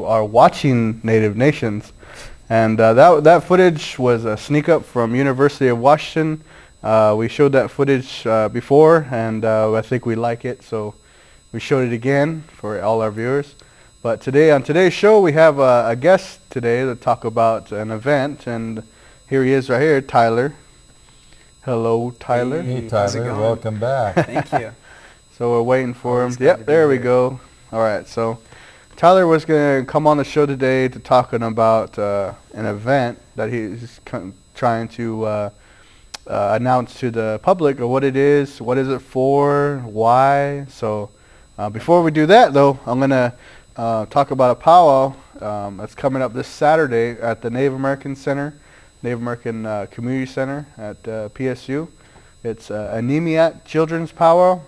are watching Native Nations. And that footage was a sneak up from University of Washington. We showed that footage before, and I think we like it, so we showed it again for all our viewers. But today, on today's show, we have a guest today to talk about an event, and here he is right here, Tyler. Hello, Tyler. Hey, Tyler. Welcome back. Thank you. So we're waiting for him. Yep, there we go. All right, so Tyler was going to come on the show today to talking about an event that he's trying to announce to the public of what it is for, why. So before we do that, though, I'm going to talk about a powwow that's coming up this Saturday at the Native American Center, Native American Community Center at PSU. It's Anemiak Children's Powwow.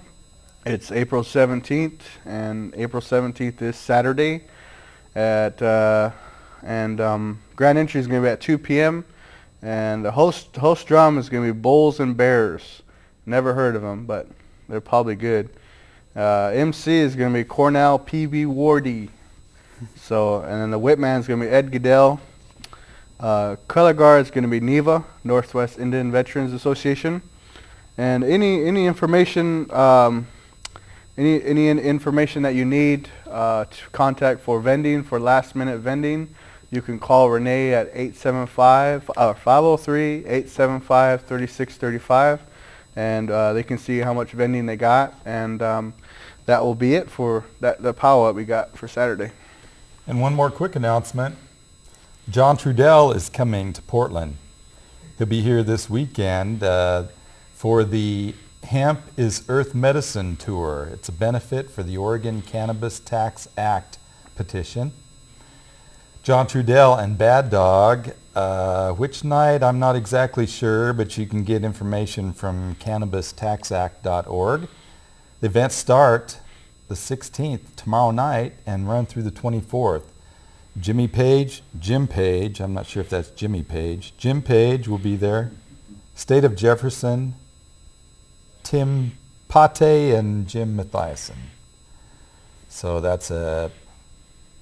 It's April 17th, and April 17th is Saturday at grand entry is going to be at 2 p.m. and the host drum is going to be Bulls and Bears. Never heard of them, but they're probably good. MC is going to be Cornell P.B. Wardy. So, and then the whipman is going to be Ed Goodell. Color guard is going to be NEVA, Northwest Indian Veterans Association. And any information any information that you need to contact for vending, for last minute vending, you can call Renee at 503-875-3635, and they can see how much vending they got, and that will be it for the powwow we got for Saturday. And one more quick announcement. John Trudell is coming to Portland. He'll be here this weekend for the Hemp is Earth Medicine Tour. It's a benefit for the Oregon Cannabis Tax Act petition. John Trudell and Bad Dog, which night I'm not exactly sure, but you can get information from cannabistaxact.org. The events start the 16th, tomorrow night, and run through the 24th. Jim Page, I'm not sure if that's Jimmy Page. Jim Page will be there. State of Jefferson, Tim Pate, and Jim Mathiasen. So that's a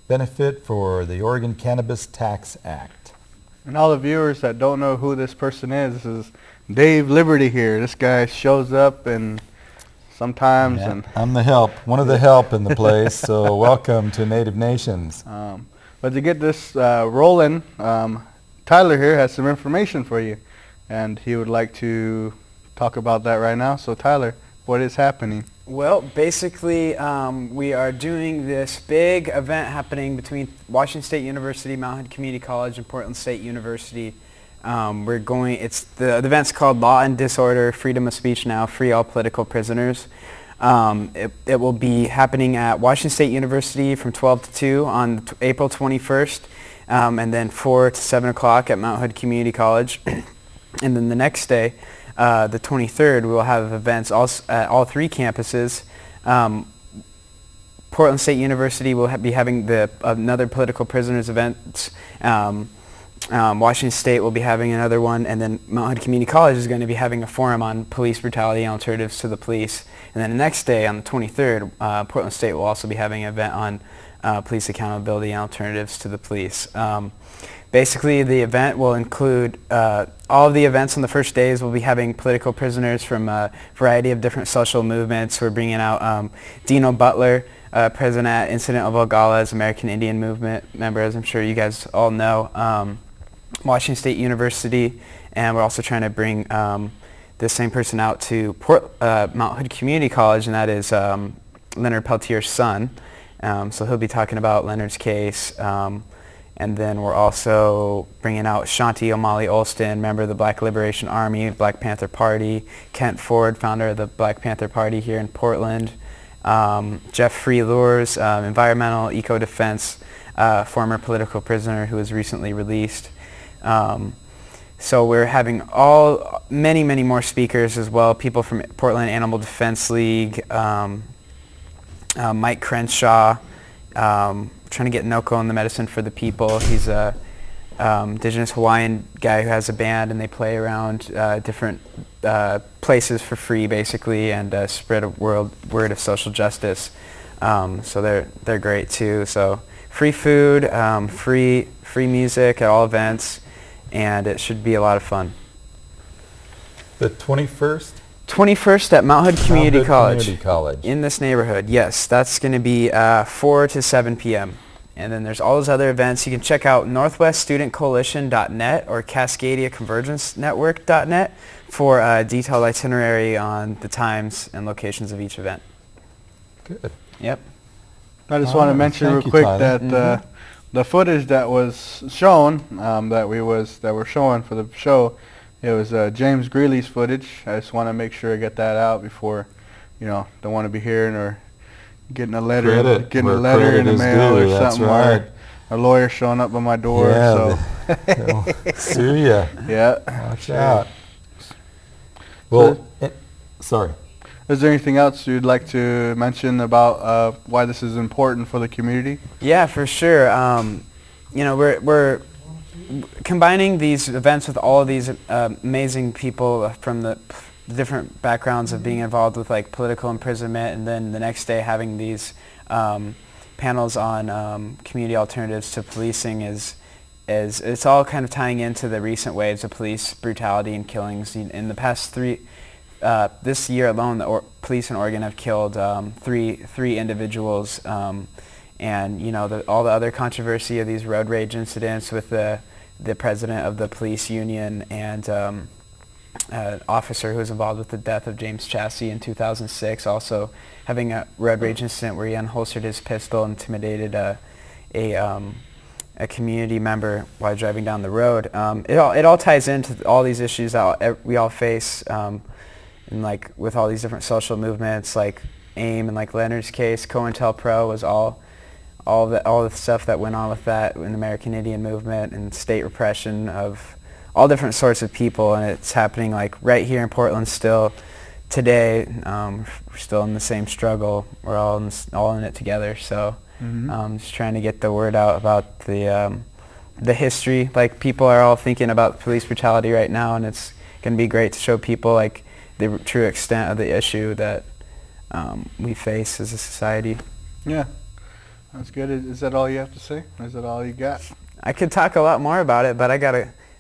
benefit for the Oregon Cannabis Tax Act. And all the viewers that don't know who this person is, this is Dave Liberty here. This guy shows up and sometimes... Yeah, I'm the help, one of the help in the place, so welcome to Native Nations. But to get this rolling, Tyler here has some information for you, and he would like to talk about that right now. So Tyler, what is happening? Well, basically, we are doing this big event happening between Washington State University, Mount Hood Community College, and Portland State University. The event's called Law and Disorder, Freedom of Speech Now, Free All Political Prisoners. It will be happening at Washington State University from 12 to 2 on April 21st, and then 4 to 7 o'clock at Mount Hood Community College. And then the next day, the 23rd, we will have events at all three campuses. Portland State University will be having another political prisoners event. Washington State will be having another one, and then Mount Hood Community College is going to be having a forum on police brutality and alternatives to the police. And then the next day, on the 23rd, Portland State will also be having an event on police accountability and alternatives to the police. Basically, the event will include all of the events on the first days. We'll be having political prisoners from a variety of different social movements. We're bringing out Dino Butler, president at Incident of Ogallala's American Indian Movement member, as I'm sure you guys all know, Washington State University, and we're also trying to bring this same person out to Mount Hood Community College, and that is Leonard Peltier's son. So he'll be talking about Leonard's case. And then we're also bringing out Shanti O'Malley Olston, member of the Black Liberation Army, Black Panther Party, Kent Ford, founder of the Black Panther Party here in Portland, Jeff Freelures, environmental eco-defense, former political prisoner who was recently released. So we're having many, many more speakers as well, people from Portland Animal Defense League, Mike Crenshaw, trying to get Noko on the Medicine for the People. He's a indigenous Hawaiian guy who has a band, and they play around different places for free, basically, and spread a word of social justice. So they're great too. So free food, free music at all events, and it should be a lot of fun. The 21st? 21st at Mount Hood Community Community College. In this neighborhood, yes. That's going to be 4 to 7 p.m. And then there's all those other events. You can check out northweststudentcoalition.net or cascadiaconvergencenetwork.net for a detailed itinerary on the times and locations of each event. Good. Yep. I just want to mention real quick that the footage that was shown, that we're showing for the show, it was James Greeley's footage. I just want to make sure I get that out before, don't want to be hearing or getting a letter in the mail or something. Right. A lawyer showing up on my door. Yeah, they'll sue you. Yeah. Watch out. Well, sorry. Is there anything else you'd like to mention about why this is important for the community? Yeah, for sure. We're combining these events with all of these amazing people from the different backgrounds of being involved with like political imprisonment, and then the next day having these panels on community alternatives to policing is it's all kind of tying into the recent waves of police brutality and killings. In the past this year alone, the police in Oregon have killed three individuals, and all the other controversy of these road rage incidents with the president of the police union and an officer who was involved with the death of James Chassie in 2006, also having a road rage incident where he unholstered his pistol and intimidated a community member while driving down the road. It all ties into all these issues that we all face, and like with all these different social movements, like AIM and like Leonard's case, COINTELPRO was all the stuff that went on with that in the American Indian movement and state repression of all different sorts of people, and it's happening like right here in Portland still today. We're still in the same struggle. We're all in it together. So just trying to get the word out about the history. Like people are all thinking about police brutality right now, and it's going to be great to show people like the true extent of the issue that we face as a society. Yeah, that's good. Is that all you have to say? Is that all you got? I could talk a lot more about it, but I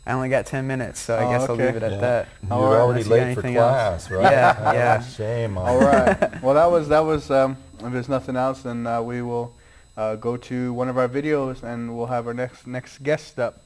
only got 10 minutes, so I guess I'll leave it at that. You're already late for class, right? Yeah. Shame on All right. Well, that was. If there's nothing else, then we will go to one of our videos, and we'll have our next guest up.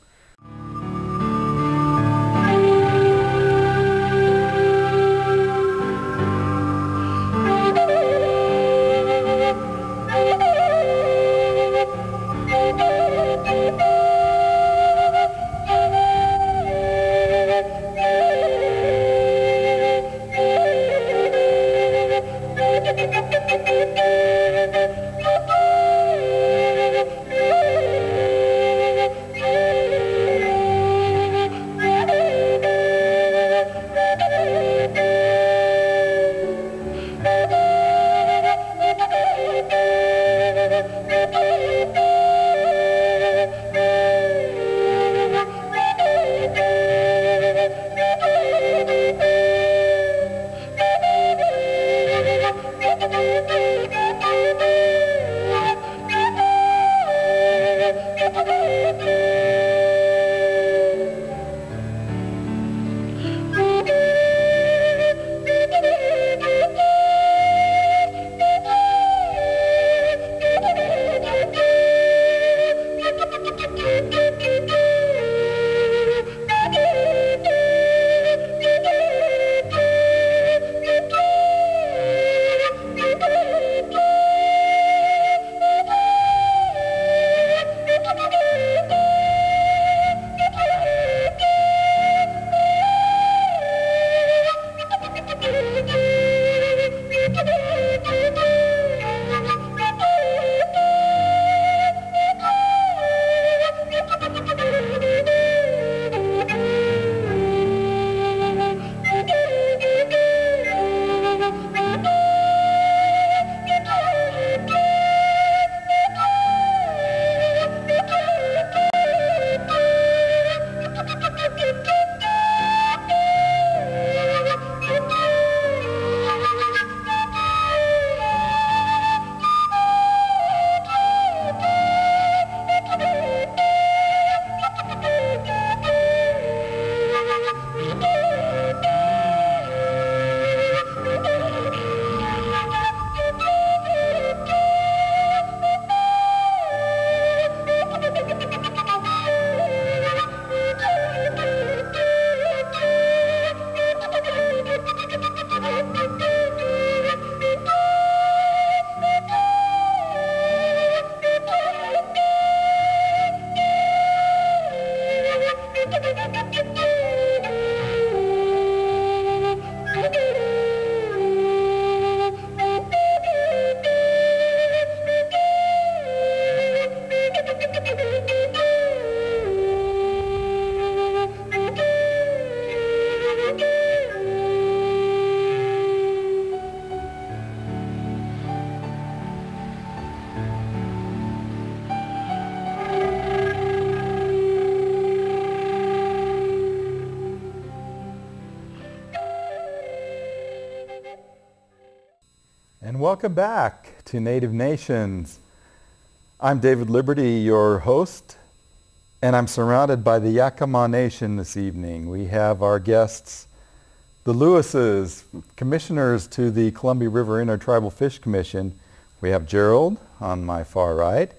And welcome back to Native Nations. I'm David Liberty, your host, and I'm surrounded by the Yakima Nation this evening. We have our guests, the Lewises, commissioners to the Columbia River Intertribal Fish Commission. We have Gerald on my far right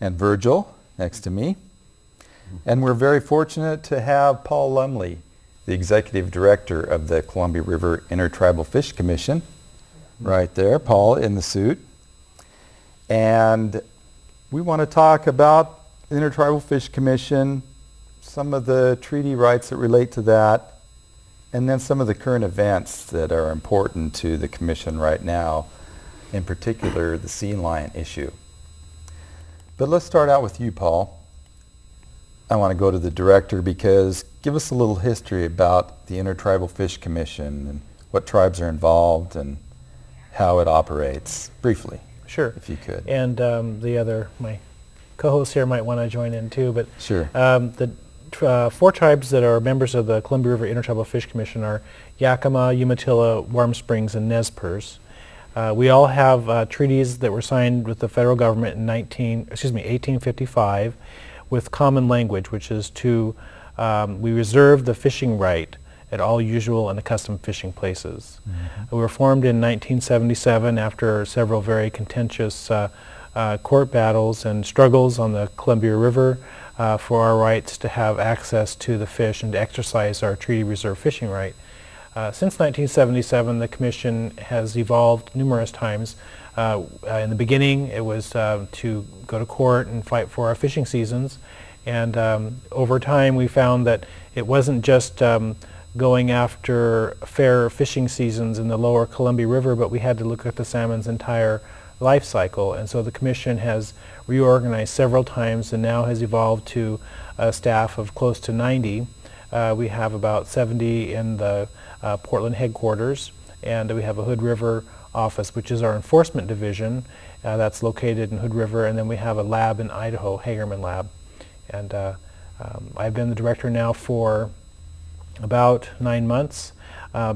and Virgil next to me. And we're very fortunate to have Paul Lumley, the executive director of the Columbia River Intertribal Fish Commission. Right there, Paul in the suit. And we want to talk about the Intertribal Fish Commission, some of the treaty rights that relate to that, and then some of the current events that are important to the Commission right now, in particular the sea lion issue. But let's start out with you, Paul. I want to go to the director because give us a little history about the Intertribal Fish Commission and what tribes are involved and how it operates, briefly. Sure. If you could. And my co-hosts here might want to join in too, but sure. The four tribes that are members of the Columbia River Intertribal Fish Commission are Yakima, Umatilla, Warm Springs, and Nez Perce. We all have treaties that were signed with the federal government in 1855 with common language, which is to we reserve the fishing right at all usual and accustomed fishing places. Mm-hmm. We were formed in 1977 after several very contentious court battles and struggles on the Columbia River for our rights to have access to the fish and to exercise our treaty reserve fishing right. Since 1977, the Commission has evolved numerous times. In the beginning, it was to go to court and fight for our fishing seasons. And over time, we found that it wasn't just going after fair fishing seasons in the lower Columbia River, but we had to look at the salmon's entire life cycle. And so the Commission has reorganized several times and now has evolved to a staff of close to 90. We have about 70 in the Portland headquarters, and we have a Hood River office, which is our enforcement division. That's located in Hood River, and then we have a lab in Idaho, Hagerman Lab. And I've been the director now for about 9 months.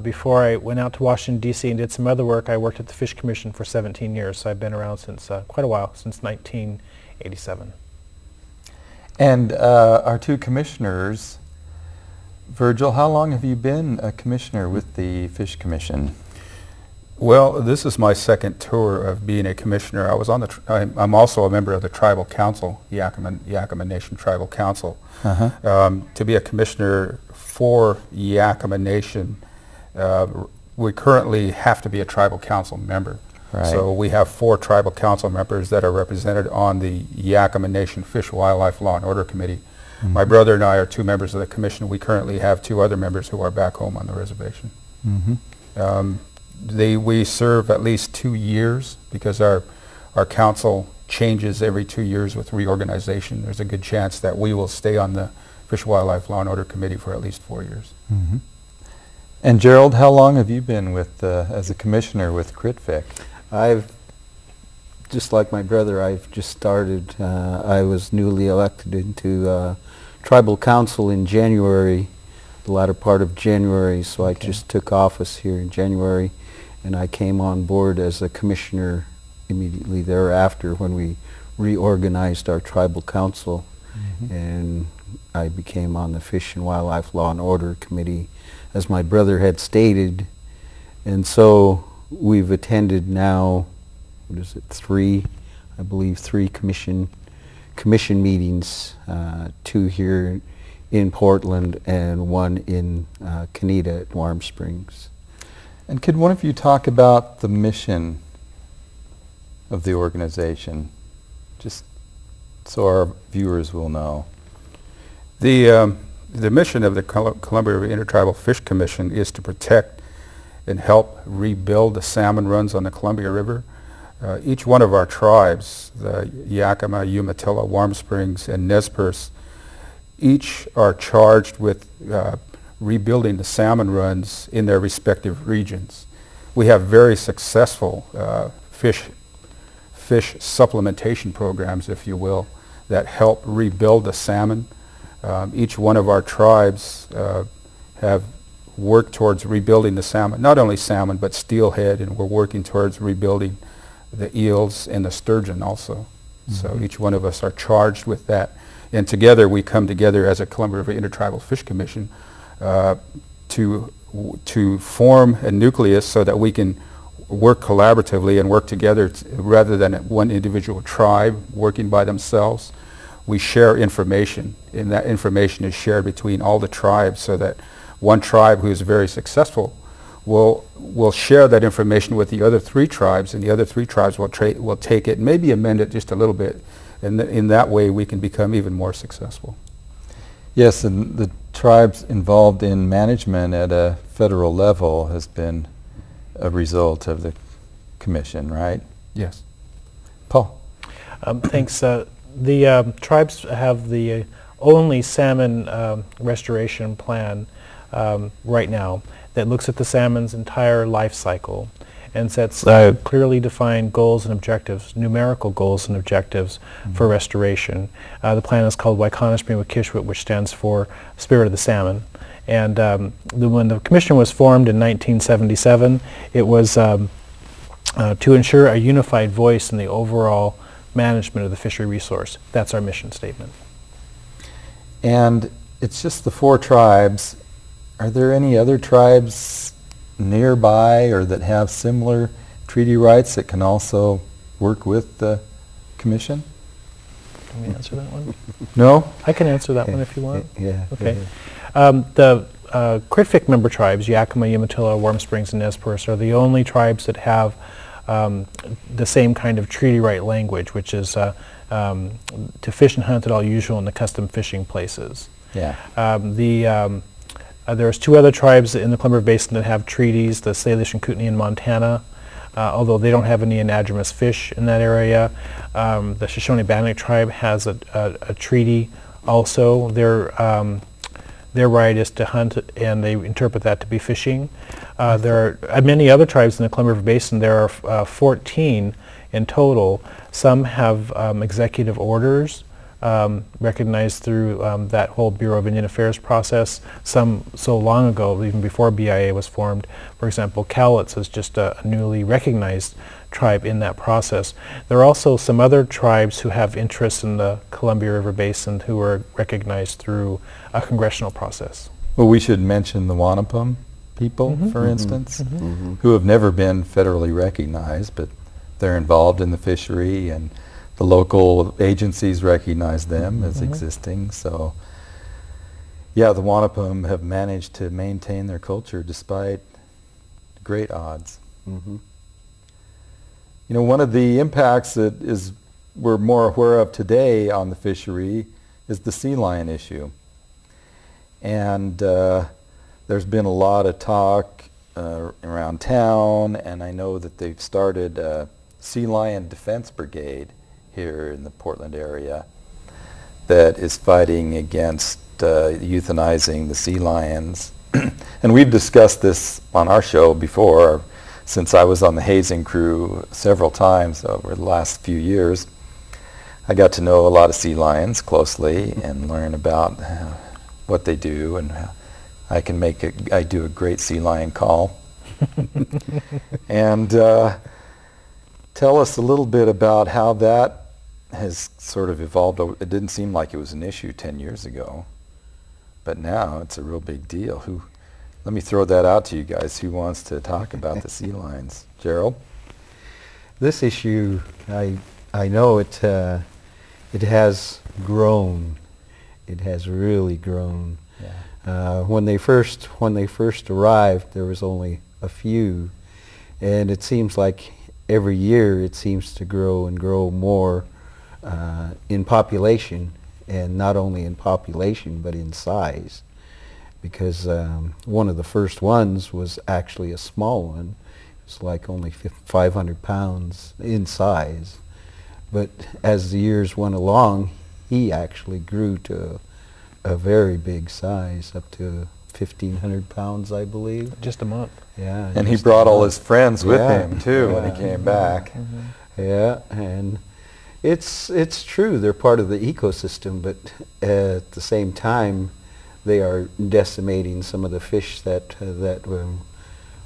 Before I went out to Washington, D.C. and did some other work, I worked at the Fish Commission for 17 years, so I've been around since quite a while, since 1987. And our two commissioners, Virgil, how long have you been a commissioner with the Fish Commission? Well, this is my second tour of being a commissioner. I was on I'm also a member of the Tribal Council, Yakima Nation Tribal Council. Uh-huh. To be a commissioner for Yakima Nation, we currently have to be a Tribal Council member. Right. So we have 4 Tribal Council members that are represented on the Yakima Nation Fish, Wildlife, Law and Order Committee. Mm-hmm. My brother and I are 2 members of the commission. We currently have 2 other members who are back home on the reservation. Mm-hmm. We serve at least 2 years because our council changes every 2 years with reorganization. There's a good chance that we will stay on the Fish, Wildlife, Law and Order Committee for at least 4 years. Mm-hmm. And Gerald, how long have you been with as a commissioner with CRITFIC? I've, just like my brother, I've just started. I was newly elected into Tribal Council in January, the latter part of January, so I just took office here in January, and I came on board as a commissioner immediately thereafter when we reorganized our Tribal Council, and I became on the Fish and Wildlife Law and Order Committee, as my brother had stated, and so we've attended now, what is it, 3 commission meetings, 2 here in Portland and 1 in Canada at Warm Springs. And could one of you talk about the mission of the organization, just so our viewers will know? The mission of the Columbia River Intertribal Fish Commission is to protect and help rebuild the salmon runs on the Columbia River. Each one of our tribes, the Yakima, Umatilla, Warm Springs, and Nez Perce, each are charged with rebuilding the salmon runs in their respective regions. We have very successful fish supplementation programs, if you will, that help rebuild the salmon. Each one of our tribes have work towards rebuilding the salmon, not only salmon, but steelhead, and we're working towards rebuilding the eels and the sturgeon also. So each one of us are charged with that. And together we come together as a Columbia River Intertribal Fish Commission to form a nucleus so that we can work collaboratively and work together rather than one individual tribe working by themselves. We share information, and that information is shared between all the tribes so that one tribe who is very successful will share that information with the other 3 tribes, and the other 3 tribes will take it, maybe amend it just a little bit, and in that way we can become even more successful. Yes, and the tribes involved in management at a federal level has been a result of the commission, right? Yes. Paul? Thanks. The tribes have the only salmon restoration plan right now that looks at the salmon's entire life cycle and sets clearly defined goals and objectives, numerical goals and objectives for restoration. The plan is called Waikonispi-Wakishwit, which stands for Spirit of the Salmon. And when the commission was formed in 1977, it was to ensure a unified voice in the overall management of the fishery resource. That's our mission statement. And it's just the 4 tribes. Are there any other tribes nearby or that have similar treaty rights that can also work with the commission? Can we answer that one? No? I can answer that one if you want. Yeah. Okay. The CRITFIC member tribes, Yakima, Umatilla, Warm Springs, and Nez Perce, are the only tribes that have the same kind of treaty right language, which is to fish and hunt at all usual in the custom fishing places. Yeah. There's 2 other tribes in the Columbia River Basin that have treaties, the Salish and Kootenai in Montana, although they don't have any anadromous fish in that area. The Shoshone-Bannock tribe has a treaty also. Their right is to hunt, and they interpret that to be fishing. There are many other tribes in the Columbia River Basin. There are 14 in total. Some have executive orders recognized through that whole Bureau of Indian Affairs process. Some so long ago, even before BIA was formed. For example, Cowlitz is just a newly recognized tribe in that process. There are also some other tribes who have interests in the Columbia River Basin who are recognized through a congressional process. Well, we should mention the Wanapum people, for instance, who have never been federally recognized, but they're involved in the fishery, and the local agencies recognize them as existing. So, yeah, the Wanapum have managed to maintain their culture despite great odds. You know, one of the impacts that we're more aware of today on the fishery is the sea lion issue. And there's been a lot of talk around town, and I know that they've started a sea lion defense brigade here in the Portland area that is fighting against euthanizing the sea lions. And we've discussed this on our show before, since I was on the hazing crew several times over the last few years. I got to know a lot of sea lions closely and learn about what they do, and I do a great sea lion call. And tell us a little bit about how that has sort of evolved. It didn't seem like it was an issue 10 years ago, but now it's a real big deal. Let me throw that out to you guys. Who wants to talk about the sea lions? Gerald? This issue, I know it has grown. It has really grown. Yeah. When they first arrived, there was only a few, and it seems like every year it seems to grow and grow more in population, and not only in population but in size, because one of the first ones was actually a small one. It's like only 500 pounds in size, but as the years went along, he actually grew to a very big size, up to 1,500 pounds, I believe. Just a month. Yeah. And he brought all his friends with Yeah. him too when he came back. Yeah, and it's true, they're part of the ecosystem, but at the same time, they are decimating some of the fish that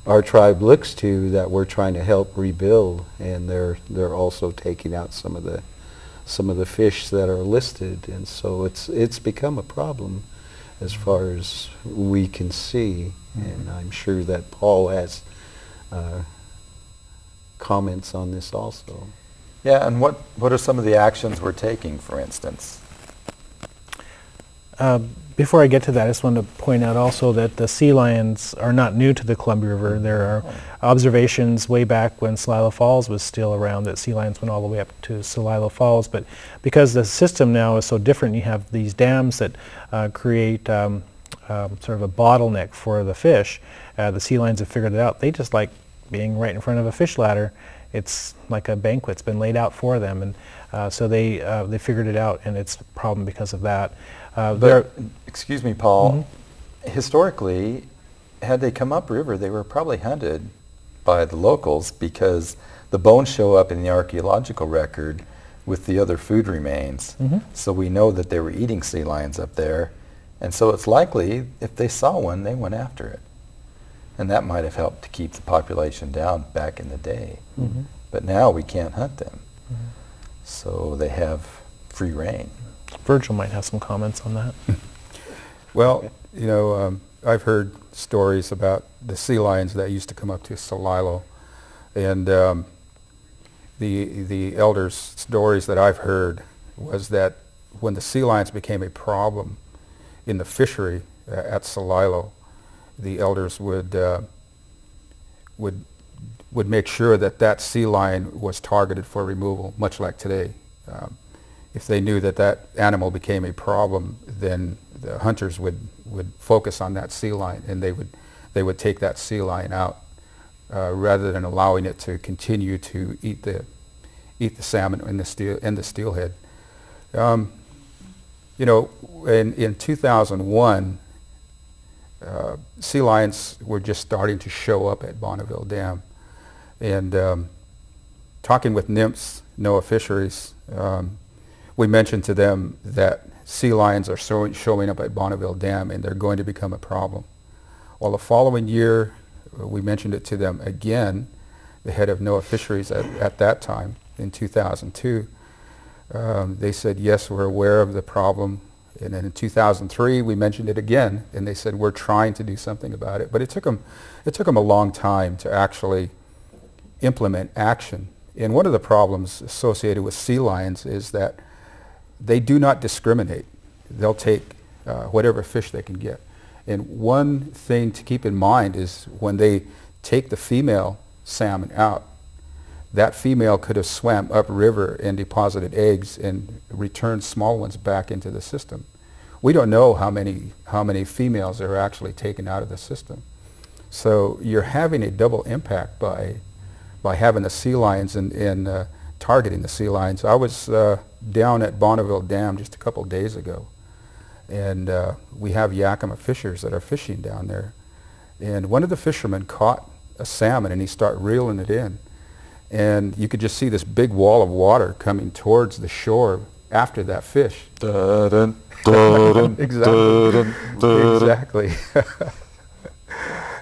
our tribe looks to, that we're trying to help rebuild, and they're also taking out some of the fish that are listed, and so it's become a problem as far as we can see. And I'm sure that Paul has comments on this also. Yeah, and what are some of the actions we're taking, for instance? Before I get to that, I just want to point out also that the sea lions are not new to the Columbia River. There are observations way back when Celilo Falls was still around that sea lions went all the way up to Celilo Falls. But because the system now is so different, you have these dams that create sort of a bottleneck for the fish. The sea lions have figured it out. They just like being right in front of a fish ladder. It's like a banquet's been laid out for them, and so they figured it out, and it's a problem because of that. But, excuse me, Paul, historically, had they come upriver, they were probably hunted by the locals because the bones show up in the archaeological record with the other food remains. So we know that they were eating sea lions up there, and so it's likely if they saw one, they went after it. And that might have helped to keep the population down back in the day. But now we can't hunt them. So they have free reign. Virgil might have some comments on that. Well, you know, I've heard stories about the sea lions that used to come up to Celilo, and the elders' stories that I've heard was that when the sea lions became a problem in the fishery at Celilo, the elders would make sure that that sea lion was targeted for removal, much like today. If they knew that that animal became a problem, then the hunters would focus on that sea lion, and they would take that sea lion out rather than allowing it to continue to eat the salmon and the steelhead. You know, in 2001, sea lions were just starting to show up at Bonneville Dam, and talking with NIMS, NOAA Fisheries, we mentioned to them that sea lions are showing up at Bonneville Dam, and they're going to become a problem. Well, the following year, we mentioned it to them again. The head of NOAA Fisheries at that time, in 2002, they said, yes, we're aware of the problem. And then in 2003, we mentioned it again, and they said, we're trying to do something about it. But it took them a long time to actually implement action. And one of the problems associated with sea lions is that they do not discriminate. They'll take whatever fish they can get. And one thing to keep in mind is when they take the female salmon out, that female could have swam upriver and deposited eggs and returned small ones back into the system. We don't know how many females are actually taken out of the system. So you're having a double impact by having the sea lions and targeting the sea lions. I was down at Bonneville Dam just a couple days ago, and we have Yakima fishers that are fishing down there. And one of the fishermen caught a salmon, and he started reeling it in. And you could just see this big wall of water coming towards the shore after that fish. Exactly.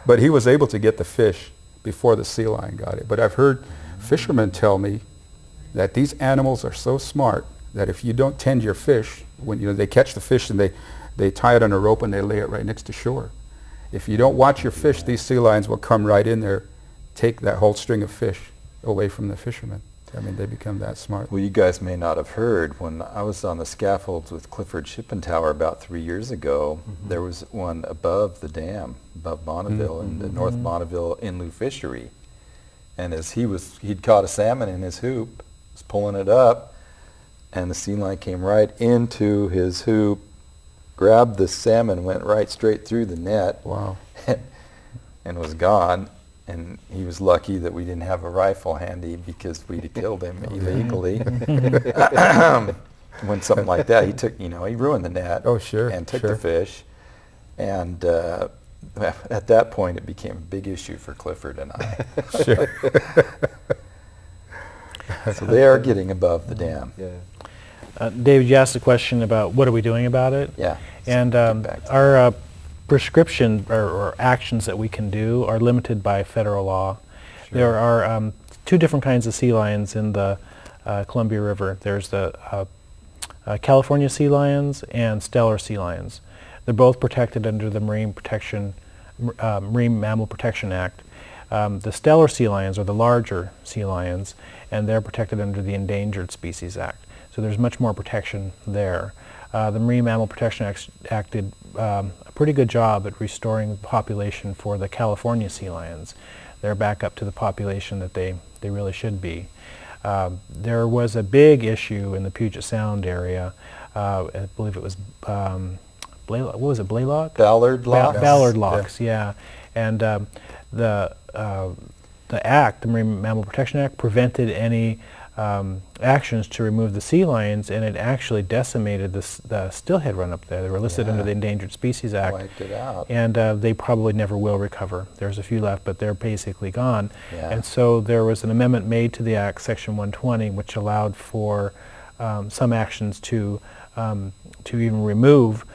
But he was able to get the fish before the sea lion got it. But I've heard fishermen tell me that these animals are so smart that if you don't tend your fish, when they catch the fish and they tie it on a rope and they lay it right next to shore. If you don't watch your fish, these sea lions will come right in there, take that whole string of fish away from the fishermen. I mean, they become that smart. Well, you guys may not have heard, when I was on the scaffolds with Clifford Shippensauer about 3 years ago, there was one above the dam, above Bonneville, in the North Bonneville Inlu fishery. And as he'd caught a salmon in his hoop, was pulling it up, and the sea lion came right into his hoop, grabbed the salmon, went right straight through the net, Wow. and was gone. And he was lucky that we didn't have a rifle handy, because we'd have killed him illegally. When something like that, he ruined the net. Oh, sure. And took the fish. And at that point, it became a big issue for Clifford and I. Sure. So they are getting above the dam. Yeah. David, you asked a question about what are we doing about it? Yeah. And our prescription or actions that we can do are limited by federal law. Sure. There are two different kinds of sea lions in the Columbia River. There's the California sea lions and Steller sea lions. They're both protected under the Marine Mammal Protection Act. The Steller sea lions are the larger sea lions, and they're protected under the Endangered Species Act. So there's much more protection there. The Marine Mammal Protection Act did a pretty good job at restoring the population for the California sea lions. They're back up to the population that they really should be. There was a big issue in the Puget Sound area. I believe it was what was it, Blaylock? Ballard locks? Ballard locks, yeah. And the Act, the Marine Mammal Protection Act, prevented any actions to remove the sea lions, and it actually decimated the steelhead run up there. They were listed under the Endangered Species Act. Wiped it out. And they probably never will recover. There's a few left, but they're basically gone. Yeah. And so there was an amendment made to the Act, Section 120, which allowed for some actions to even remove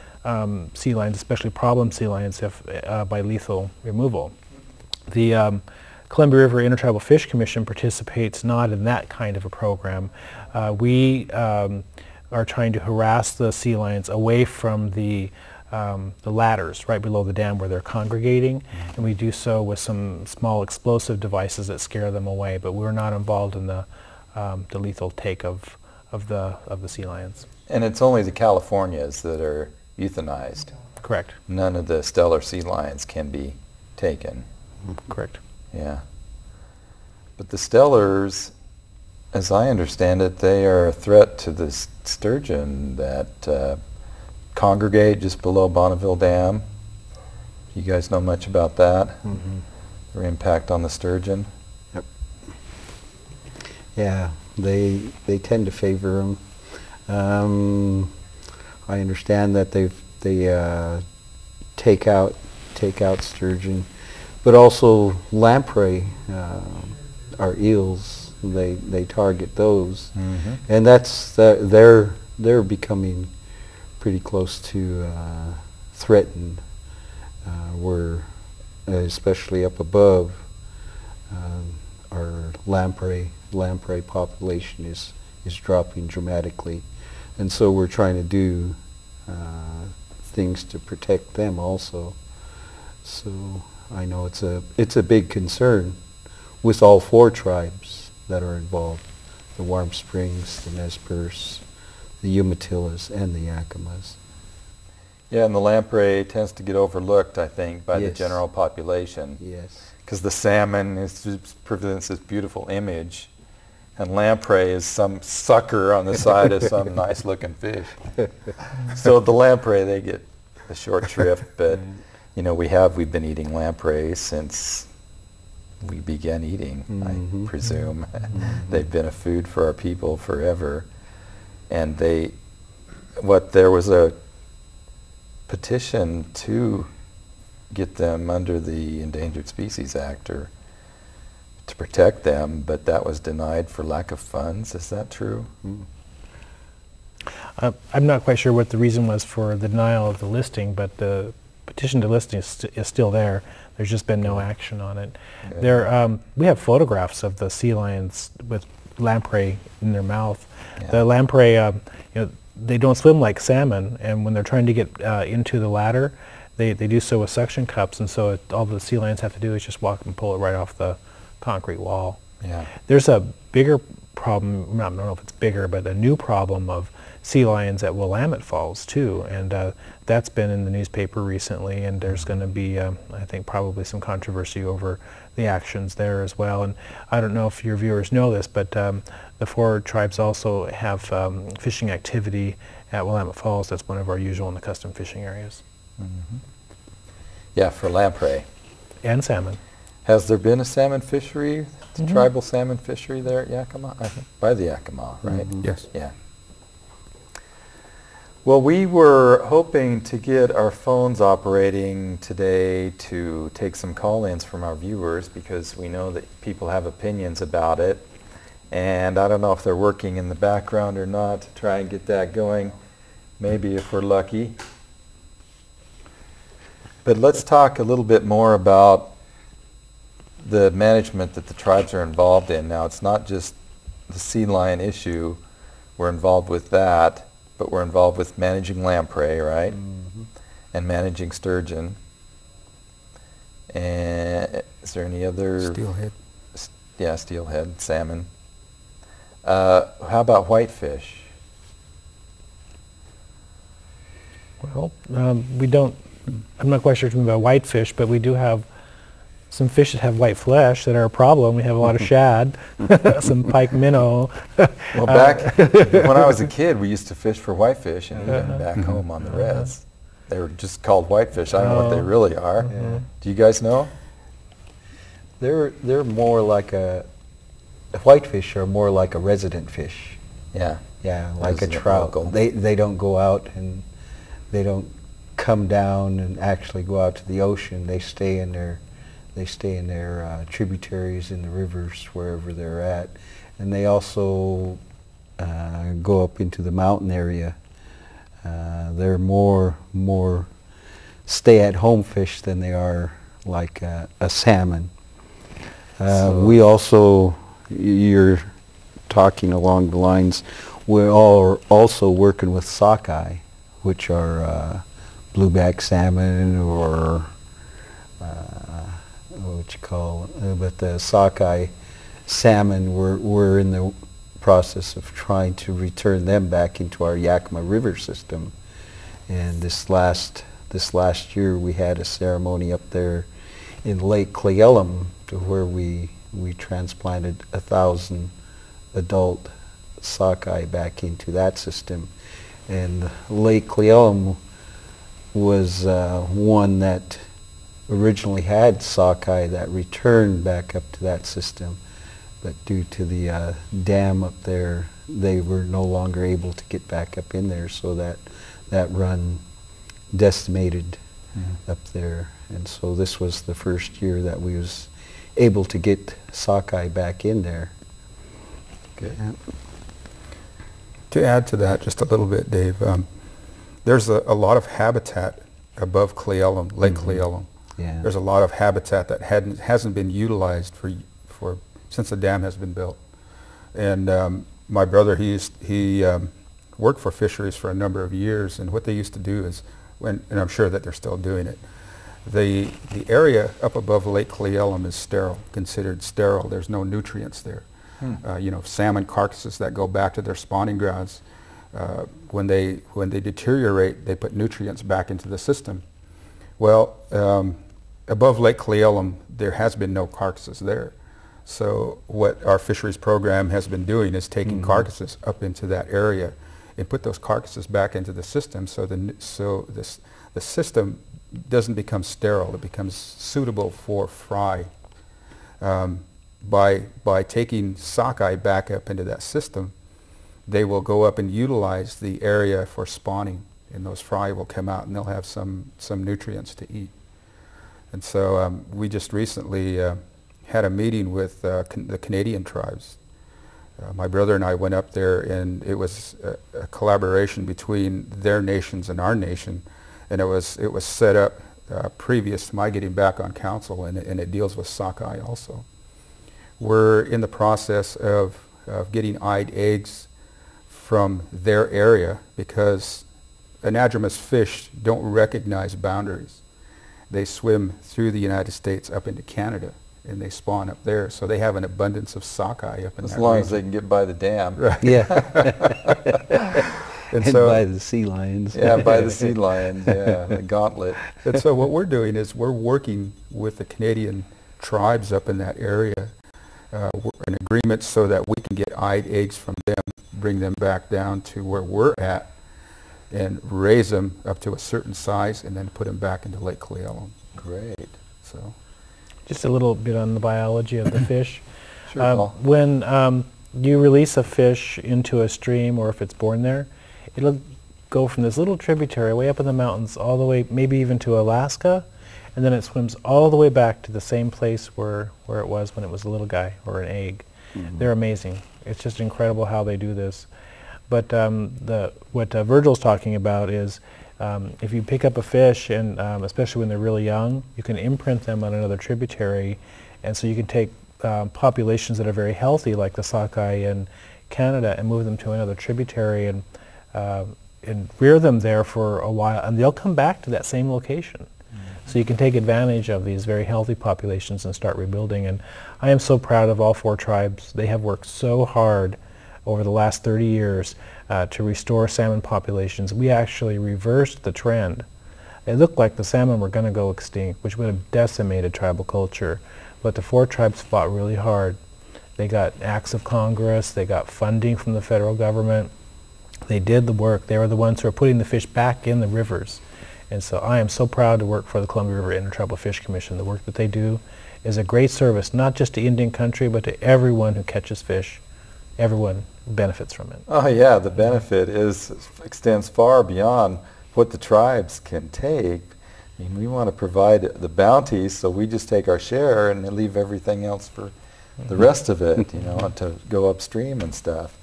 sea lions, especially problem sea lions, by lethal removal. The Columbia River Intertribal Fish Commission participates not in that kind of a program. We are trying to harass the sea lions away from the ladders right below the dam where they're congregating, and we do so with some small explosive devices that scare them away. But we're not involved in the lethal take of the sea lions. And it's only the Californias that are euthanized. Correct. None of the Steller sea lions can be taken. Correct. Yeah. But the Stellers, as I understand it, they are a threat to the sturgeon that congregate just below Bonneville Dam. You guys know much about that? Mm-hmm. Their impact on the sturgeon? Yep. Yeah, they tend to favor them. I understand that they take out sturgeon, but also lamprey are eels. They target those, and that's they're becoming pretty close to threatened. We're especially up above. Our lamprey population is dropping dramatically, and so we're trying to do things to protect them also. So I know it's a big concern with all four tribes that are involved: the Warm Springs, the Nez Perce, the Umatillas, and the Yakimas. Yeah, and the lamprey tends to get overlooked, I think, by the general population. Yes. Because the salmon presents this beautiful image, and lamprey is some sucker on the side of some nice-looking fish. So the lamprey, they get the short shrift, but you know, we've been eating lamprey since we began eating, I presume. They've been a food for our people forever. And there was a petition to get them under the Endangered Species Act or to protect them, but that was denied for lack of funds. Is that true? I'm not quite sure what the reason was for the denial of the listing, but the petition to listing is still there. There's just been no action on it. We have photographs of the sea lions with lamprey in their mouth. Yeah. The lamprey, they don't swim like salmon, and when they're trying to get into the ladder, they do so with suction cups, and so all the sea lions have to do is just walk and pull it right off the concrete wall. Yeah. There's a bigger problem, I don't know if it's bigger, but a new problem of sea lions at Willamette Falls too, and that's been in the newspaper recently, and there's going to be, I think, probably some controversy over the actions there as well. And I don't know if your viewers know this, but the four tribes also have fishing activity at Willamette Falls. That's one of our usual and custom fishing areas. Yeah, for lamprey. And salmon. Has there been a salmon fishery, tribal salmon fishery there at Yakima? I think by the Yakima, right? Yes. Yeah. Well, we were hoping to get our phones operating today to take some call-ins from our viewers because we know that people have opinions about it. And I don't know if they're working in the background or not to try and get that going. Maybe if we're lucky. But let's talk a little bit more about the management that the tribes are involved in. Now, it's not just the sea lion issue. We're involved with that, but we're involved with managing lamprey, right? Mm-hmm. And managing sturgeon. And is there any other? Steelhead. Yeah, steelhead, salmon. How about whitefish? Well, we don't, I'm not quite sure what you mean by whitefish, but we do have some fish that have white flesh that are a problem. We have a lot of shad, some pike minnow. Well, back when I was a kid, we used to fish for whitefish, and even back home on the res, they were just called whitefish. I don't know what they really are. Do you guys know? They're more like the whitefish are more like a resident fish. Yeah. Yeah, like a Resident trout. local. They don't go out and they don't come down and actually go out to the ocean. They stay in their tributaries in the rivers wherever they're at, and they also go up into the mountain area. They're more stay-at-home fish than they are like a salmon. We also, you're talking along the lines, we're all also working with sockeye, which are blueback salmon or what you call, but the sockeye salmon, we're in the process of trying to return them back into our Yakima River system. And this last year we had a ceremony up there in Lake Cle Elum to where we transplanted 1,000 adult sockeye back into that system. And Lake Cle Elum was one that originally had sockeye that returned back up to that system, but due to the dam up there, they were no longer able to get back up in there, so that run decimated up there. And so this was the first year that we was able to get sockeye back in there. Good. Yeah. To add to that just a little bit, Dave, there's a lot of habitat above Cle Elum, Lake Cle Elum. Yeah. There's a lot of habitat that hasn't been utilized for since the dam has been built. And my brother, he worked for fisheries for a number of years, and what they used to do is, and I'm sure that they're still doing it, the area up above Lake Cle Elum is sterile, considered sterile. There's no nutrients there. You know, salmon carcasses that go back to their spawning grounds, when they deteriorate, they put nutrients back into the system. Well, above Lake Cle Elum, there has been no carcasses there. So what our fisheries program has been doing is taking carcasses up into that area and put those carcasses back into the system, so the system doesn't become sterile. It becomes suitable for fry. By taking sockeye back up into that system, they will go up and utilize the area for spawning, and those fry will come out and they'll have some nutrients to eat. And so we just recently had a meeting with the Canadian tribes. My brother and I went up there, and it was a collaboration between their nations and our nation, and it was set up previous to my getting back on council, and it deals with sockeye also. We're in the process of getting eyed eggs from their area, because anadromous fish don't recognize boundaries. They swim through the United States up into Canada, and they spawn up there. So they have an abundance of sockeye up in that As long region. as they can get by the dam. Right. Yeah. And And so, by the sea lions. Yeah, by the sea lions, yeah, the gauntlet. and so what we're doing is we're working with the Canadian tribes up in that area, an agreement so that we can get eyed eggs from them, bring them back down to where we're at, and raise them up to a certain size, and then put them back into Lake Cle Elum. Great. So, Just a little bit on the biology of the fish. Sure, Paul. When you release a fish into a stream, or if it's born there, it'll go from this little tributary way up in the mountains all the way, maybe even to Alaska, and then it swims all the way back to the same place where it was when it was a little guy or an egg. They're amazing. It's just incredible how they do this. But what Virgil's talking about is if you pick up a fish, and especially when they're really young, you can imprint them on another tributary, and so you can take populations that are very healthy, like the sockeye in Canada, and move them to another tributary and rear them there for a while, and they'll come back to that same location. So you can take advantage of these very healthy populations and start rebuilding. And I am so proud of all 4 tribes. They have worked so hard over the last 30 years to restore salmon populations. We actually reversed the trend. It looked like the salmon were going to go extinct, which would have decimated tribal culture. But the 4 tribes fought really hard. They got acts of Congress, they got funding from the federal government. They did the work. They were the ones who are putting the fish back in the rivers. And so I am so proud to work for the Columbia River Intertribal Fish Commission. The work that they do is a great service, not just to Indian country, but to everyone who catches fish. Everyone benefits from it. Oh yeah, the benefit extends far beyond what the tribes can take. I mean, we want to provide the bounties, so we just take our share and leave everything else for the rest of it, you know, to go upstream and stuff.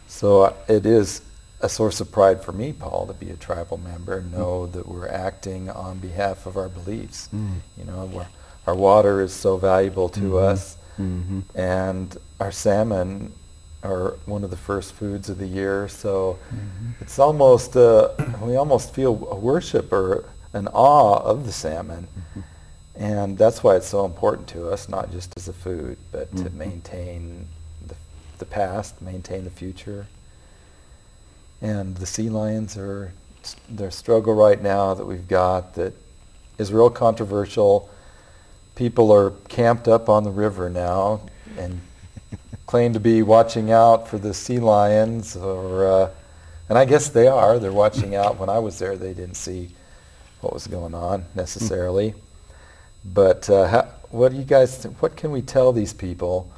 So it is a source of pride for me, Paul, to be a tribal member and know that we're acting on behalf of our beliefs. You know, our water is so valuable to us, and our salmon are one of the first foods of the year. So it's almost, we almost feel a worship or an awe of the salmon. And that's why it's so important to us, not just as a food, but to maintain the past, maintain the future. And the sea lions are, their struggle right now that we've got that is real controversial. People are camped up on the river now and claim to be watching out for the sea lions, or and I guess they are. They're watching out. When I was there, they didn't see what was going on necessarily. But what do you guys? What can we tell these people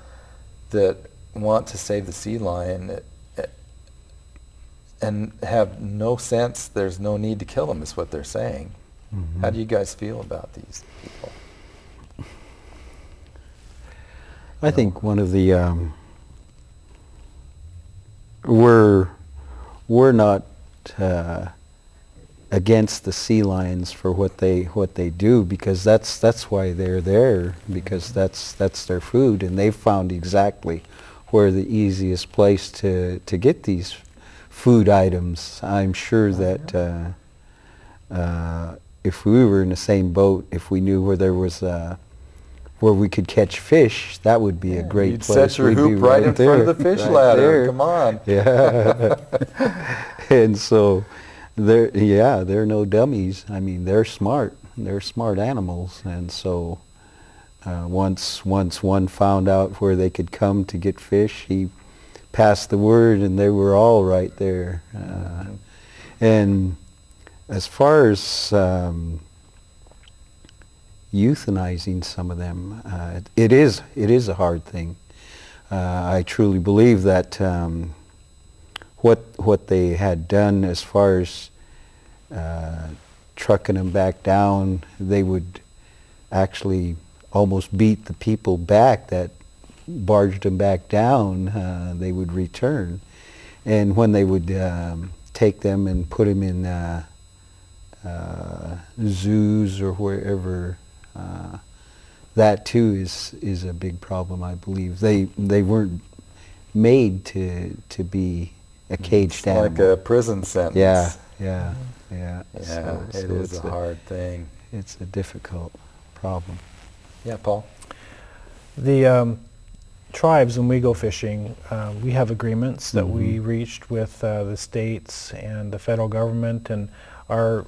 that want to save the sea lion and have no sense? There's no need to kill them, is what they're saying. How do you guys feel about these people? I think one of the we're not against the sea lions for what they do, because that's why they're there, because that's their food, and they've found exactly where the easiest place to get these food items. I'm sure that if we were in the same boat, if we knew where there was where we could catch fish, that would be a great You'd place. set your hoop right in front of the fish ladder. There. Come on. Yeah. And so they're no dummies. I mean, they're smart. They're smart animals. And so once one found out where they could come to get fish, he passed the word, and they were all right there. And as far as euthanizing some of them, it is a hard thing. I truly believe that what they had done as far as trucking them back down, they would actually almost beat the people back that barged them back down. They would return, and when they would take them and put them in zoos or wherever, that too is a big problem. I believe they weren't made to be a caged animal. Like a prison sentence. Yeah. So it is a hard thing. It's a difficult problem. Yeah, Paul? The tribes, when we go fishing, we have agreements that we reached with the states and the federal government, and our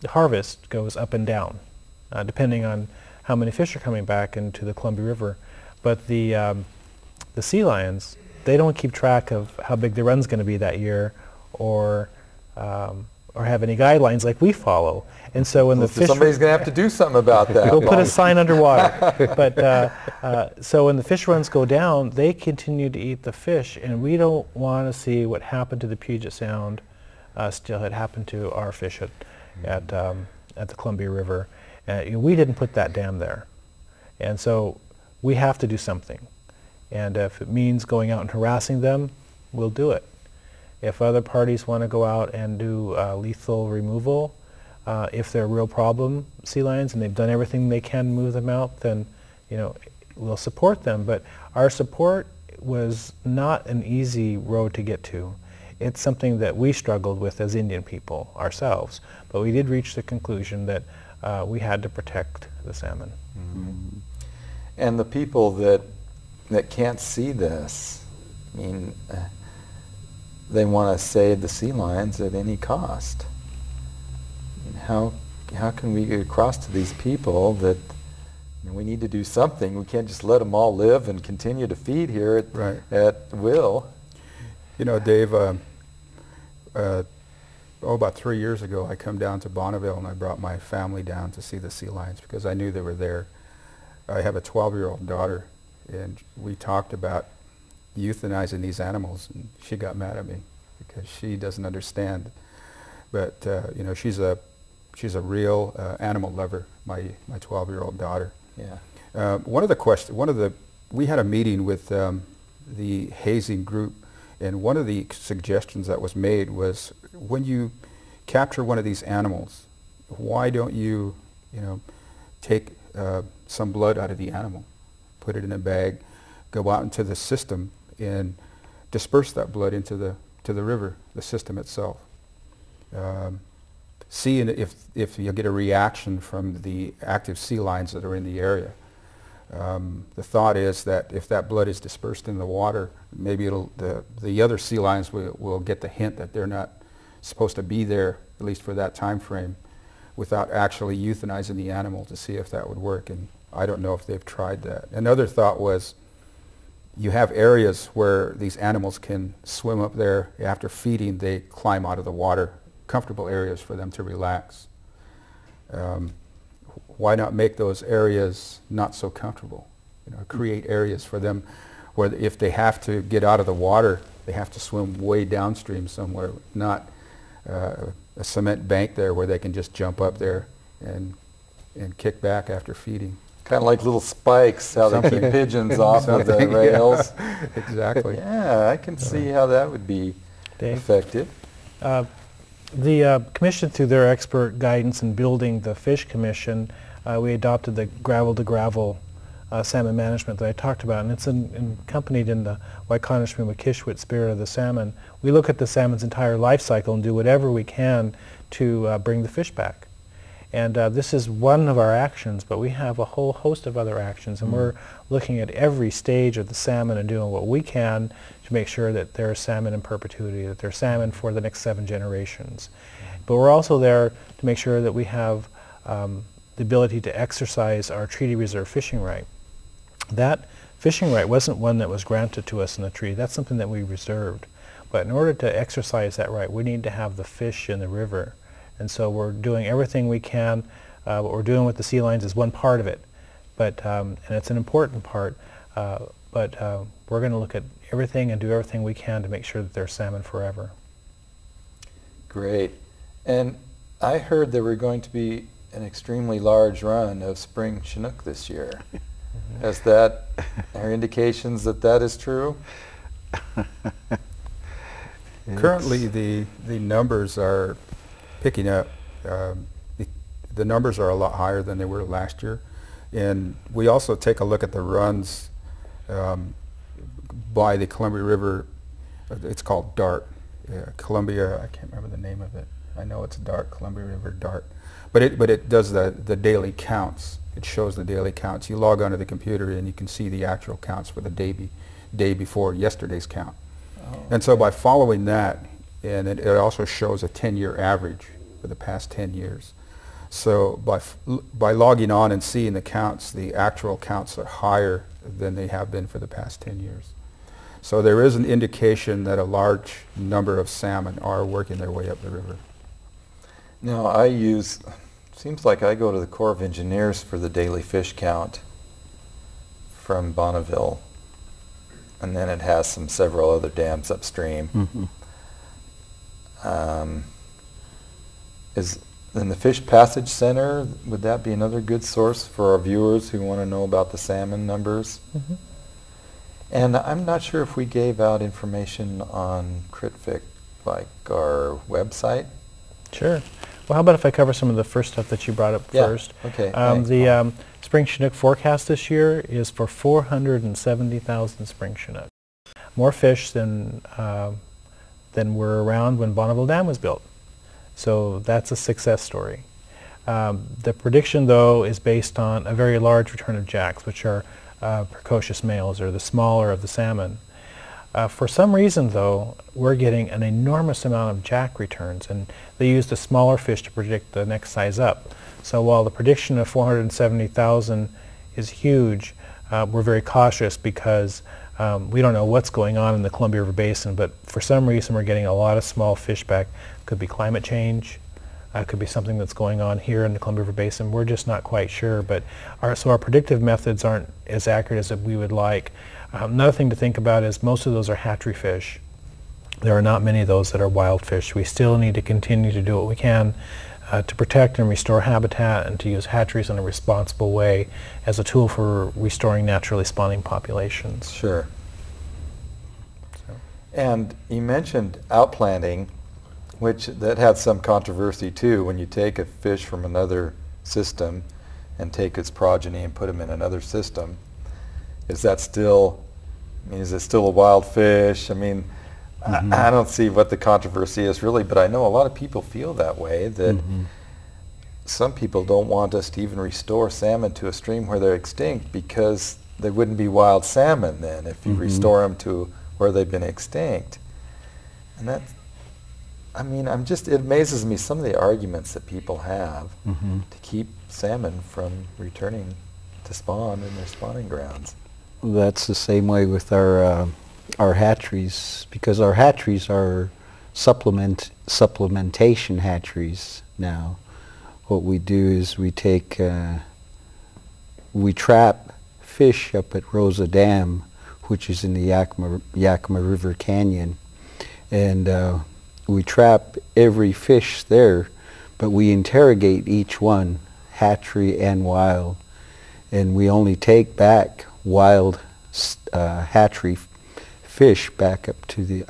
harvest goes up and down depending on how many fish are coming back into the Columbia River. But the sea lions, they don't keep track of how big the run's going to be that year, or have any guidelines like we follow. And so when the fish... Somebody's going to have to do something about that. We'll put a sign underwater. But so when the fish runs go down, they continue to eat the fish, and we don't want to see what happened to the Puget Sound still had happened to our fish at the Columbia River. We didn't put that dam there. And so we have to do something. And if it means going out and harassing them, we'll do it. If other parties want to go out and do lethal removal, if they're a real problem, sea lions, and they've done everything they can to move them out, then, you know, we'll support them. But our support was not an easy road to get to. It's something that we struggled with as Indian people ourselves. But we did reach the conclusion that we had to protect the salmon. Mm-hmm. And the people that can't see this, I mean, they want to save the sea lions at any cost. And how can we get across to these people that, you know, we need to do something? We can't just let them all live and continue to feed here at will. You know, Dave, about 3 years ago, I come down to Bonneville and I brought my family down to see the sea lions because I knew they were there. I have a 12-year-old daughter, and we talked about euthanizing these animals, and she got mad at me because she doesn't understand. But you know, she's a real animal lover. My 12-year-old daughter. Yeah. We had a meeting with the hazing group, and one of the suggestions that was made was, when you capture one of these animals, why don't you, take some blood out of the animal, put it in a bag, go out into the system and disperse that blood into the river, the system itself. See if you get a reaction from the active sea lions that are in the area. The thought is that if that blood is dispersed in the water, maybe the other sea lions will get the hint that they're not supposed to be there, at least for that time frame, without actually euthanizing the animal, to see if that would work. And I don't know if they've tried that. Another thought was, you have areas where these animals can swim up there. After feeding, they climb out of the water, comfortable areas for them to relax. Why not make those areas not so comfortable? Create areas for them where if they have to get out of the water, they have to swim way downstream somewhere, not a cement bank there where they can just jump up there and kick back after feeding. Kind of like little spikes, how they keep pigeons off of the rails. Yeah, exactly. Yeah, I can see how that would be effective. The commission, through their expert guidance in building the Fish Commission, we adopted the gravel-to-gravel salmon management that I talked about, and it's accompanied in the Waikanash-Wimikishwit spirit of the salmon. We look at the salmon's entire life cycle and do whatever we can to bring the fish back. And this is one of our actions, but we have a whole host of other actions, and we're looking at every stage of the salmon and doing what we can to make sure that there's salmon in perpetuity, that there's salmon for the next 7 generations. But we're also there to make sure that we have the ability to exercise our treaty reserve fishing right. That fishing right wasn't one that was granted to us in the treaty. That's something that we reserved. But in order to exercise that right, we need to have the fish in the river. And so we're doing everything we can. What we're doing with the sea lions is one part of it, but and it's an important part. But we're going to look at everything and do everything we can to make sure that there's salmon forever. Great. And I heard there were going to be an extremely large run of spring Chinook this year. Are indications that that is true? Currently, the numbers are picking up. The numbers are a lot higher than they were last year, and we also take a look at the runs by the Columbia River. It's called DART, Columbia. I can't remember the name of it. I know it's DART, Columbia River DART, but it does the daily counts. It shows the daily counts. You log onto the computer and you can see the actual counts for the day before yesterday's count. And so by following that, and it also shows a 10-year average for the past 10 years. So by logging on and seeing the counts, the actual counts are higher than they have been for the past 10 years. So there is an indication that a large number of salmon are working their way up the river. Now seems like I go to the Corps of Engineers for the daily fish count from Bonneville, and then it has several other dams upstream. Mm-hmm. In the Fish Passage Center, would that be another good source for our viewers who want to know about the salmon numbers? Mm-hmm. And I'm not sure if we gave out information on CritFic, like our website. Sure. Well, how about if I cover some of the first stuff that you brought up first? Okay. Thanks. The spring Chinook forecast this year is for 470,000 spring Chinook. More fish than were around when Bonneville Dam was built. So that's a success story. The prediction, though, is based on a very large return of jacks, which are precocious males, or the smaller of the salmon. For some reason, though, we're getting an enormous amount of jack returns, and they use the smaller fish to predict the next size up. So while the prediction of 470,000 is huge, we're very cautious because we don't know what's going on in the Columbia River Basin, but for some reason we're getting a lot of small fish back. Could be climate change, could be something that's going on here in the Columbia River Basin. We're just not quite sure, but our predictive methods aren't as accurate as we would like. Another thing to think about is most of those are hatchery fish. There are not many of those that are wild fish. We still need to continue to do what we can to protect and restore habitat, and to use hatcheries in a responsible way as a tool for restoring naturally spawning populations. Sure. And you mentioned outplanting, which that had some controversy too. When you take a fish from another system and take its progeny and put them in another system, is that still, I mean, is it still a wild fish? I mean, I don't see what the controversy is really, but I know a lot of people feel that way, that some people don't want us to even restore salmon to a stream where they're extinct, because they wouldn't be wild salmon then if you restore them to where they've been extinct. And that, I mean, it amazes me some of the arguments that people have to keep salmon from returning to spawn in their spawning grounds. That's the same way with our hatcheries, because our hatcheries are supplementation hatcheries now. What we do is we take, we trap fish up at Rosa Dam, which is in the Yakima River Canyon, and we trap every fish there, but we interrogate each one, hatchery and wild, and we only take back wild hatchery fish back up to the,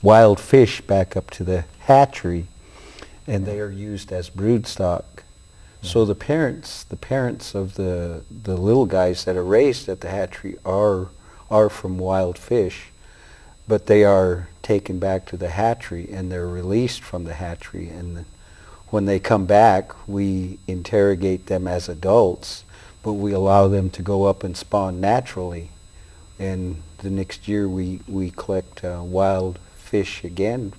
wild fish back up to the hatchery, and they are used as brood stock. So the parents of the little guys that are raised at the hatchery are from wild fish, but they are taken back to the hatchery and they're released from the hatchery, and when they come back we interrogate them as adults, but we allow them to go up and spawn naturally, and the next year we collect wild fish again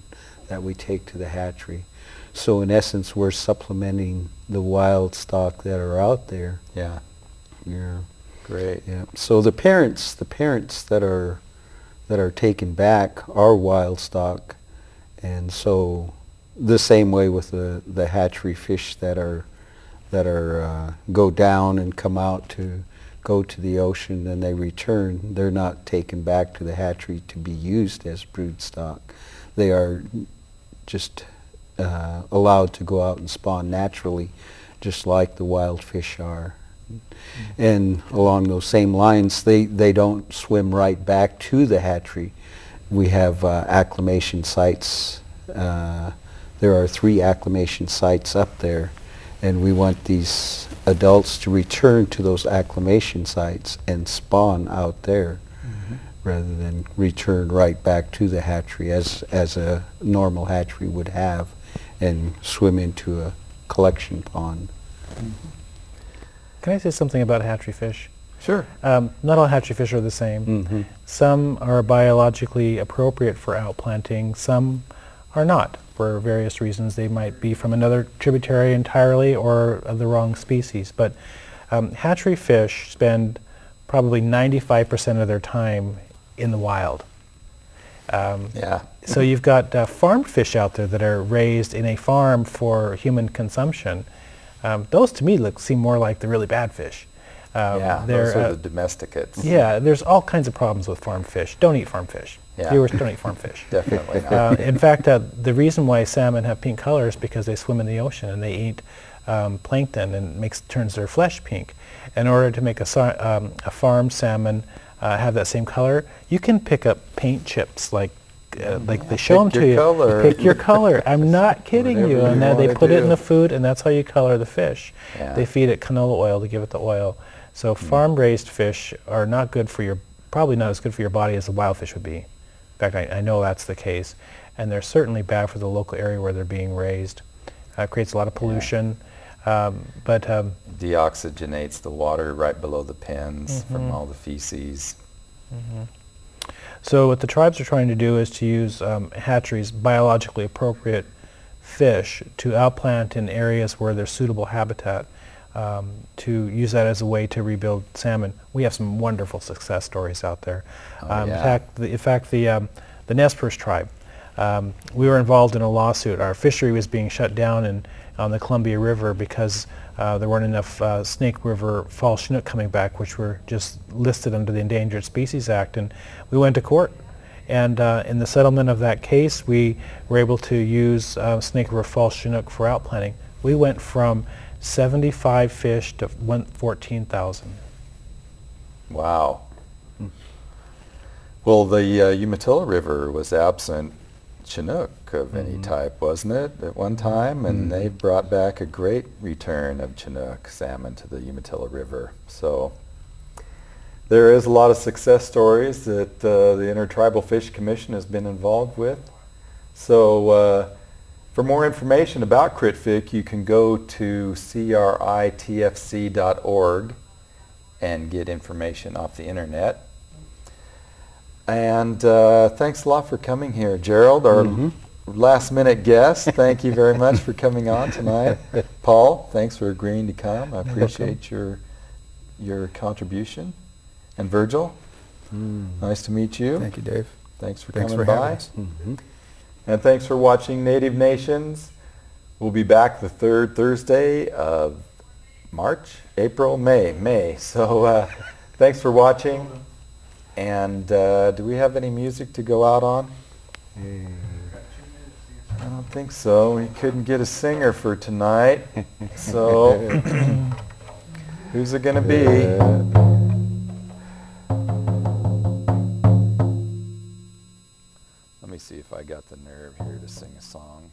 that we take to the hatchery. So in essence we're supplementing the wild stock that are out there. Yeah. Yeah. Great. Yeah. So the parents that are taken back are wild stock, and so the same way with the hatchery fish that are go down and come out to go to the ocean and they return, they're not taken back to the hatchery to be used as brood stock. They are just allowed to go out and spawn naturally, just like the wild fish are. And along those same lines, they don't swim right back to the hatchery. We have acclimation sites. There are 3 acclimation sites up there, and we want these adults to return to those acclimation sites and spawn out there, rather than return right back to the hatchery as a normal hatchery would have, and swim into a collection pond. Can I say something about hatchery fish? Sure. Not all hatchery fish are the same. Some are biologically appropriate for outplanting, some are not, for various reasons. They might be from another tributary entirely or of the wrong species. But hatchery fish spend probably 95% of their time in the wild. Yeah. So you've got farmed fish out there that are raised in a farm for human consumption. Those to me seem more like the really bad fish. Yeah, those are the domesticates. Yeah, there's all kinds of problems with farmed fish. Don't eat farmed fish. Yeah. Viewers, don't eat farmed fish. Definitely not. In fact, the reason why salmon have pink color is because they swim in the ocean and they eat plankton and turns their flesh pink. In order to make a farmed salmon have that same color, you can pick up paint chips like they show them to you. Color. Pick your color. I'm not kidding you. Whatever And you then they wanna put it do. in the food, and that's how you color the fish. Yeah. They feed it canola oil to give it the oil. So farm-raised fish are not good for your, probably not as good for your body as the wild fish would be. In fact, I know that's the case. And they're certainly bad for the local area where they're being raised. Creates a lot of pollution. Deoxygenates the water right below the pens from all the feces. So what the tribes are trying to do is to use hatcheries, biologically appropriate fish, to outplant in areas where there's suitable habitat, to use that as a way to rebuild salmon. We have some wonderful success stories out there. In fact, the Nez Perce tribe, we were involved in a lawsuit. Our fishery was being shut down on the Columbia River because there weren't enough Snake River fall chinook coming back, which were just listed under the Endangered Species Act, and we went to court. And in the settlement of that case, we were able to use Snake River fall chinook for outplanting. We went from 75 fish to 14,000. Wow. Well, the Umatilla River was absent Chinook of any type, wasn't it, at one time? And they brought back a great return of Chinook salmon to the Umatilla River. So there is a lot of success stories that the Intertribal Fish Commission has been involved with. So for more information about CritFic, you can go to critfc.org and get information off the internet. And thanks a lot for coming here, Gerald, our last minute guest. Thank you very much for coming on tonight. Paul, thanks for agreeing to come. I appreciate your contribution. And Virgil, nice to meet you. Thank you, Dave. Thanks for Thanks coming for by. having us. And thanks for watching Native Nations. We'll be back the third Thursday of March, April, May. So thanks for watching. And do we have any music to go out on? I don't think so. We couldn't get a singer for tonight. So who's it going to be? Let me see if I got the nerve here to sing a song.